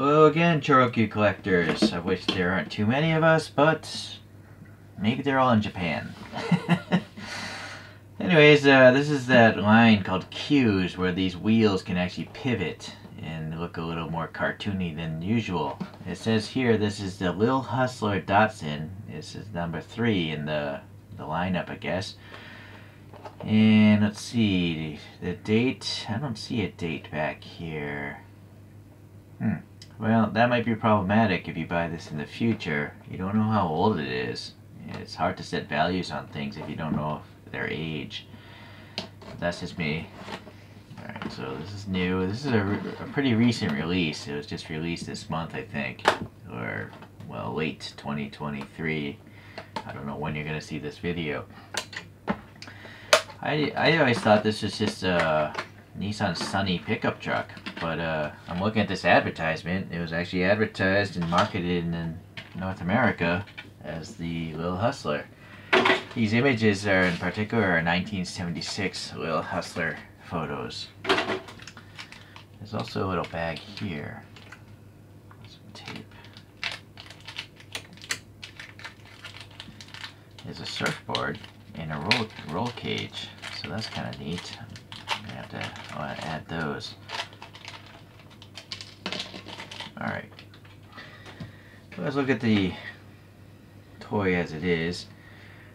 Hello again, ChoroQ collectors. I wish there aren't too many of us, but maybe they're all in Japan. Anyways, this is that line called Q's where these wheels can actually pivot and look a little more cartoony than usual. It says here this is the Lil Hustler Datsun. This is number 3 in the lineup, I guess. And let's see, the date, I don't see a date back here. Well, that might be problematic if you buy this in the future. You don't know how old it is. It's hard to set values on things if you don't know their age. That's just me. Alright, so this is new. This is a pretty recent release. It was just released this month, I think. Or, well, late 2023. I don't know when you're going to see this video. I always thought this was just a Nissan Sunny pickup truck, but I'm looking at this advertisement. It was actually advertised and marketed in North America as the Lil Hustler. These images are in particular are 1976 Lil Hustler photos. There's also a little bag here. Some tape. There's a surfboard and a roll cage, so that's kind of neat. I'm gonna have to add those. Alright, let's look at the toy as it is.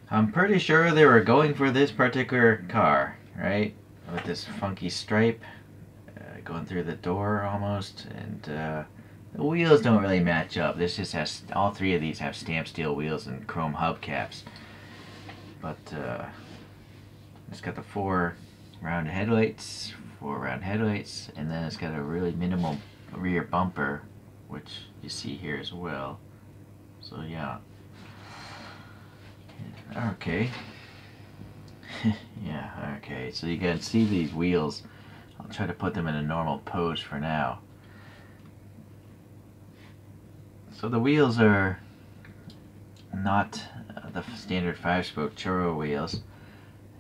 I'm pretty sure they were going for this particular car, right? With this funky stripe going through the door almost, and the wheels don't really match up. This just has, all 3 of these have stamped steel wheels and chrome hubcaps. But it's got the 4 round headlights, and then it's got a really minimal rear bumper, which you see here as well. So yeah. Okay. Yeah, okay. So you can see these wheels. I'll try to put them in a normal pose for now. So the wheels are not the standard 5-spoke Choro wheels.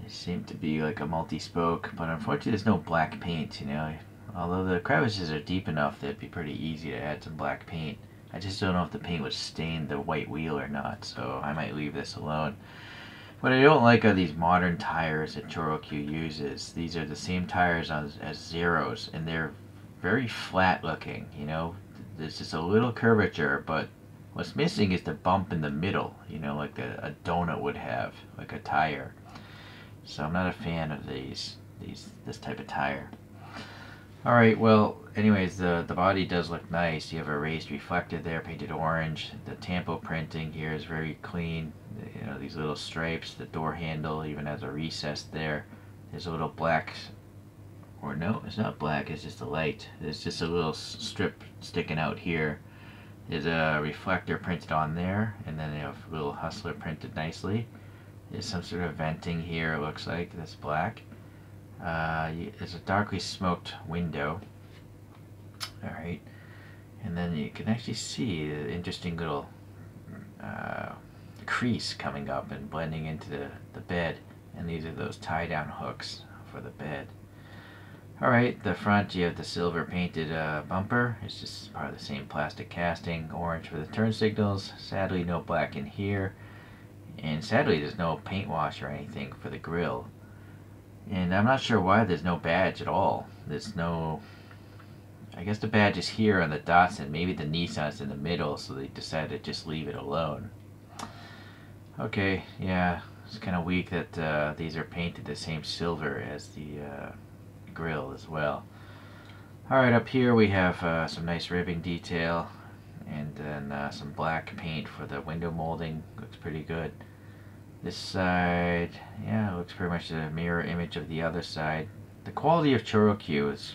They seem to be like a multi-spoke, but unfortunately there's no black paint, you know. Although the crevices are deep enough that it'd be pretty easy to add some black paint. I just don't know if the paint would stain the white wheel or not, so I might leave this alone. What I don't like are these modern tires that ChoroQ uses. These are the same tires as Zeros, and they're very flat looking, you know. There's just a little curvature, but what's missing is the bump in the middle, you know, like a donut would have, like a tire. So I'm not a fan of this type of tire. Alright, well, anyways, the body does look nice. You have a raised reflector there, painted orange. The tampo printing here is very clean. You know, these little stripes, the door handle even has a recess there. There's a little black, or no, it's not black, it's just a light. There's just a little strip sticking out here. There's a reflector printed on there, and then they have a little Hustler printed nicely. There's some sort of venting here, it looks like, that's black. There's a darkly smoked window. Alright, and then you can actually see the interesting little crease coming up and blending into the bed, and these are those tie-down hooks for the bed. Alright, the front you have the silver painted bumper. It's just part of the same plastic casting. Orange for the turn signals. Sadly no black in here, and sadly there's no paint wash or anything for the grille. And I'm not sure why there's no badge at all. There's no, I guess the badge is here on the Datsun. Maybe the Nissan's in the middle, so they decided to just leave it alone. Okay, yeah, it's kind of weak that these are painted the same silver as the grille as well. Alright, up here we have some nice ribbing detail, and then some black paint for the window molding. Looks pretty good. This side, yeah, it looks pretty much a mirror image of the other side. The quality of ChoroQ is,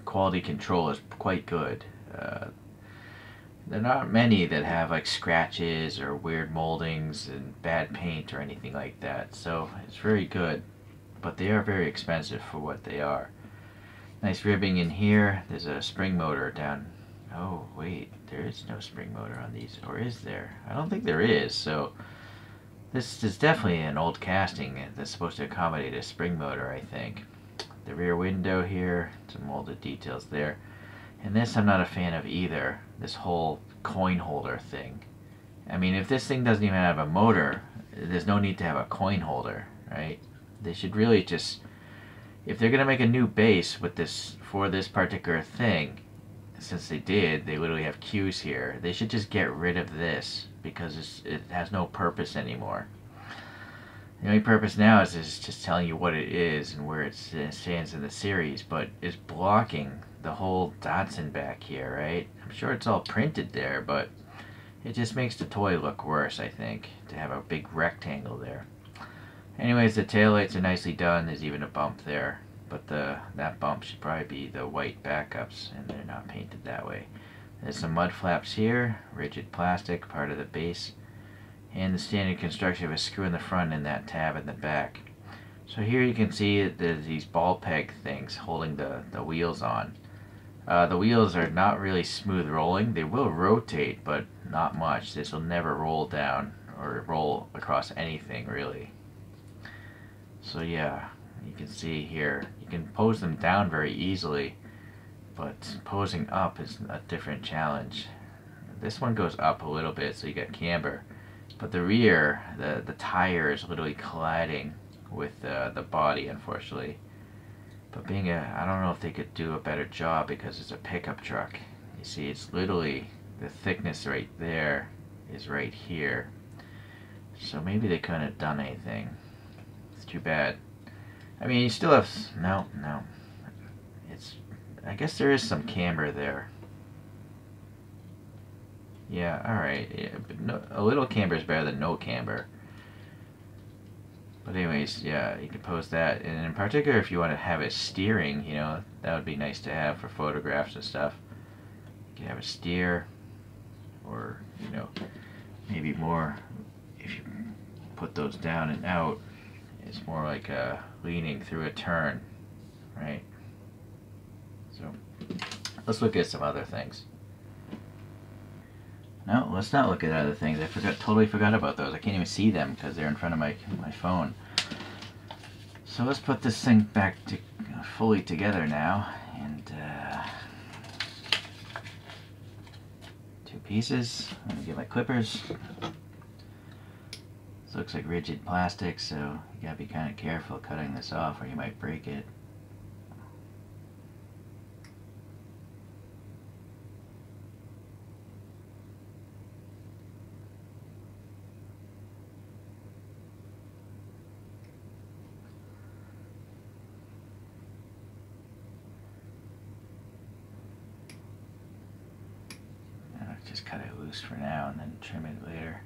quality control is quite good. There are not many that have like scratches or weird moldings and bad paint or anything like that, so it's very good, but they are very expensive for what they are. Nice ribbing in here. There's a spring motor down. Oh wait, there is no spring motor on these, or is there? I don't think there is, so this is definitely an old casting that's supposed to accommodate a spring motor, I think. The rear window here, some molded details there. And this I'm not a fan of either, this whole coin holder thing. I mean, if this thing doesn't even have a motor, there's no need to have a coin holder, right? They should really just, if they're going to make a new base with this, for this particular thing, since they did, they literally have Qs here, they should just get rid of this, because it has no purpose anymore. The only purpose now is just telling you what it is and where it stands in the series, but it's blocking the whole Datsun back here, right? I'm sure it's all printed there, but it just makes the toy look worse, I think, to have a big rectangle there. Anyways, the taillights are nicely done. There's even a bump there, but that bump should probably be the white backups, and they're not painted that way. There's some mud flaps here, rigid plastic, part of the base, and the standard construction of a screw in the front and that tab in the back. So here you can see there's these ball peg things holding the wheels on. The wheels are not really smooth rolling. They will rotate, but not much. This will never roll down or roll across anything, really. So yeah, you can see here, you can pose them down very easily, but posing up is a different challenge. This one goes up a little bit, so you get camber. But the rear, the tire is literally colliding with the body, unfortunately. But being I don't know if they could do a better job because it's a pickup truck. You see, it's literally, the thickness right there is right here. So maybe they couldn't have done anything. It's too bad. I mean, you still have, no. I guess there is some camber there. Yeah, alright. Yeah, but no, a little camber is better than no camber. But anyways, yeah, you can pose that. And in particular, if you want to have it steering, you know, that would be nice to have for photographs and stuff. You can have a steer, or, you know, maybe more, if you put those down and out, it's more like leaning through a turn, right? So, let's look at some other things. No, let's not look at other things. I totally forgot about those. I can't even see them because they're in front of my phone. So let's put this thing back fully together now. And two pieces. I'm going to get my clippers. This looks like rigid plastic, so you gotta be kind of careful cutting this off or you might break it. Just cut it loose for now and then trim it later.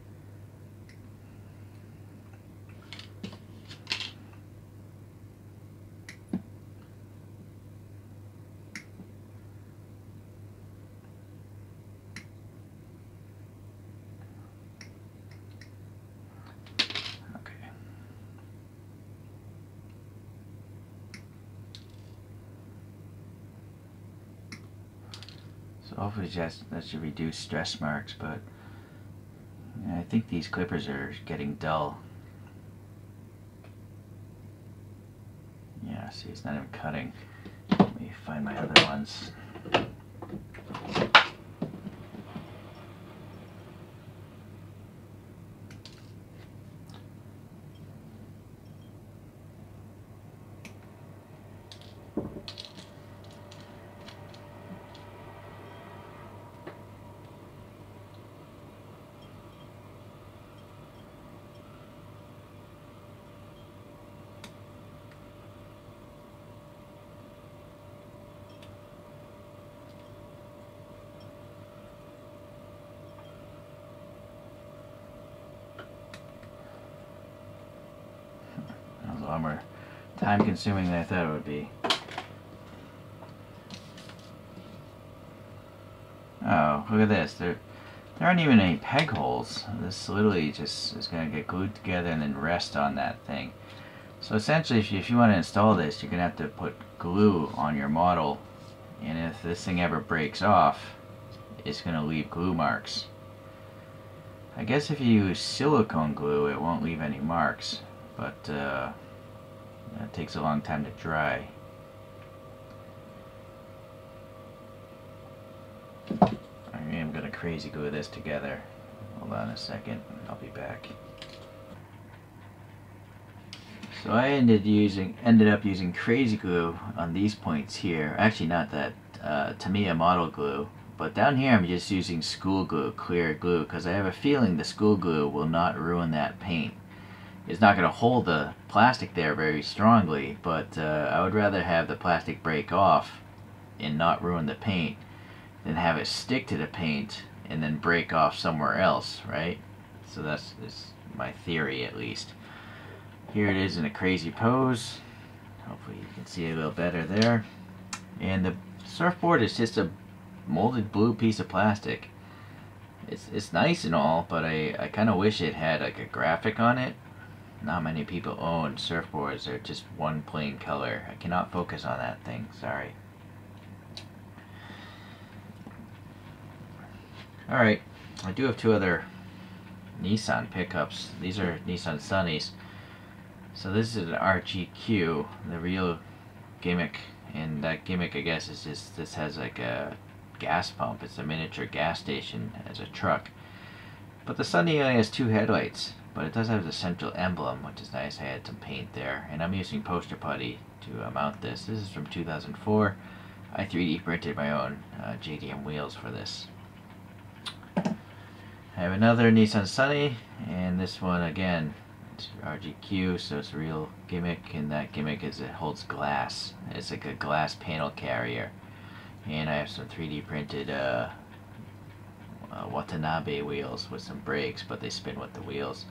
Okay. So hopefully that should reduce stress marks, but yeah, I think these clippers are getting dull. Yeah, see, it's not even cutting. Let me find my other ones. That was a lot more time consuming than I thought it would be. Oh, look at this. There aren't even any peg holes. This literally just is going to get glued together and then rest on that thing. So essentially, if you want to install this, you're going to have to put glue on your model. And if this thing ever breaks off, it's going to leave glue marks. I guess if you use silicone glue, it won't leave any marks. But that takes a long time to dry. crazy glue this together. Hold on a second, I'll be back. So I ended up using crazy glue on these points here. Actually, not that Tamiya model glue, but down here I'm just using school glue, clear glue, because I have a feeling the school glue will not ruin that paint. It's not going to hold the plastic there very strongly, but I would rather have the plastic break off and not ruin the paint than have it stick to the paint and then break off somewhere else, right? So that's my theory, at least. Here it is in a crazy pose. Hopefully you can see a little better there. And the surfboard is just a molded blue piece of plastic. It's nice and all, but I kind of wish it had like a graphic on it. Not many people own surfboards. They're just one plain color. I cannot focus on that thing. Sorry. Alright, I do have two other Nissan pickups. These are Nissan Sunnies. So this is an RGQ, the real gimmick, and that gimmick I guess is just, this has like a gas pump. It's a miniature gas station as a truck. But the Sunny only has two headlights, but it does have the central emblem, which is nice. I had some paint there, and I'm using poster putty to mount this. This is from 2004. I 3D printed my own JDM wheels for this. I have another Nissan Sunny, and this one again, it's RGQ, so it's a real gimmick, and that gimmick is it holds glass. It's like a glass panel carrier. And I have some 3D printed Watanabe wheels with some brakes, but they spin with the wheels.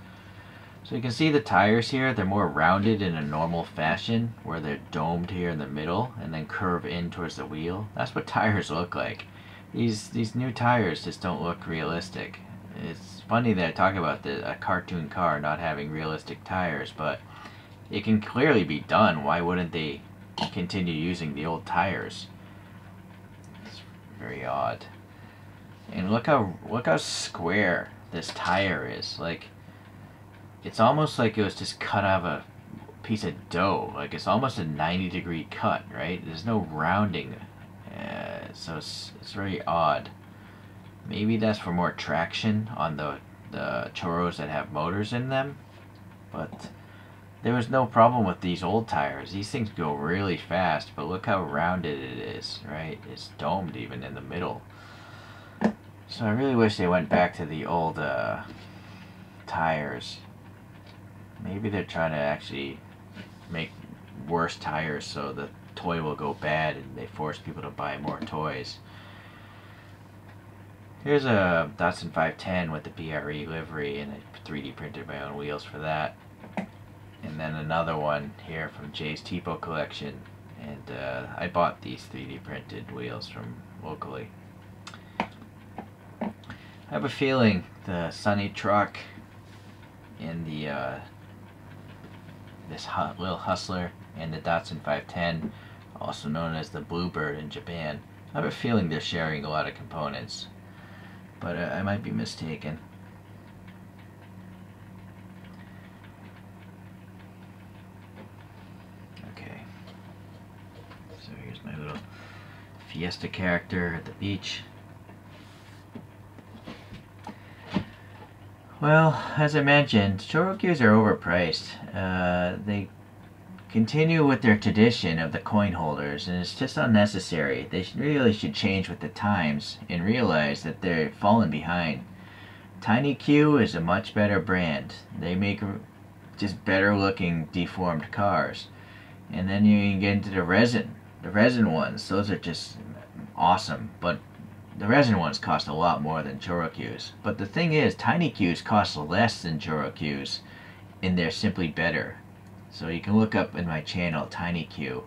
So you can see the tires here, they're more rounded in a normal fashion, where they're domed here in the middle and then curve in towards the wheel. That's what tires look like. These new tires just don't look realistic. It's funny that I talk about a cartoon car not having realistic tires, but it can clearly be done. Why wouldn't they continue using the old tires? It's very odd. And look how square this tire is. Like, it's almost like it was just cut out of a piece of dough. Like, it's almost a 90-degree cut, right? There's no rounding, so it's very odd. Maybe that's for more traction on the Choros that have motors in them, but there was no problem with these old tires. These things go really fast, but look how rounded it is, right? It's domed even in the middle. So I really wish they went back to the old tires. Maybe they're trying to actually make worse tires so the toy will go bad and they force people to buy more toys. Here's a Datsun 510 with the BRE livery, and I 3D printed my own wheels for that. And then another one here from Jay's Tipo collection, and I bought these 3D printed wheels from locally. I have a feeling the Sunny truck and the this Lil Hustler and the Datsun 510, also known as the Bluebird in Japan, I have a feeling they're sharing a lot of components, but I might be mistaken. Okay, so here's my little Fiesta character at the beach. Well, as I mentioned, ChoroQs are overpriced. They continue with their tradition of the coin holders, and it's just unnecessary. They really should change with the times and realize that they're falling behind. TinyQ is a much better brand. They make just better looking deformed cars. And then you can get into the resin ones. Those are just awesome, but the resin ones cost a lot more than ChoroQs. But the thing is, TinyQs cost less than ChoroQs, and they're simply better. So you can look up in my channel, TinyQ,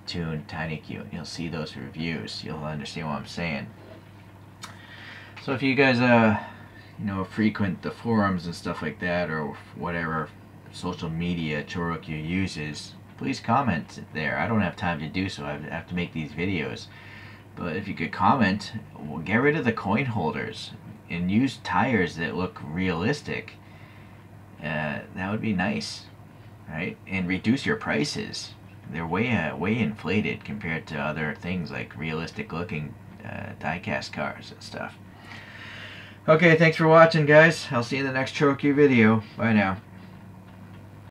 Tooned TinyQ. You'll see those reviews. You'll understand what I'm saying. So if you guys, frequent the forums and stuff like that, or whatever social media ChoroQ uses, please comment there. I don't have time to do so. I have to make these videos. But if you could comment, well, get rid of the coin holders and use tires that look realistic. That would be nice, right? And reduce your prices. They're way inflated compared to other things like realistic looking diecast cars and stuff. Okay, thanks for watching, guys. I'll see you in the next ChoroQ video. Bye now.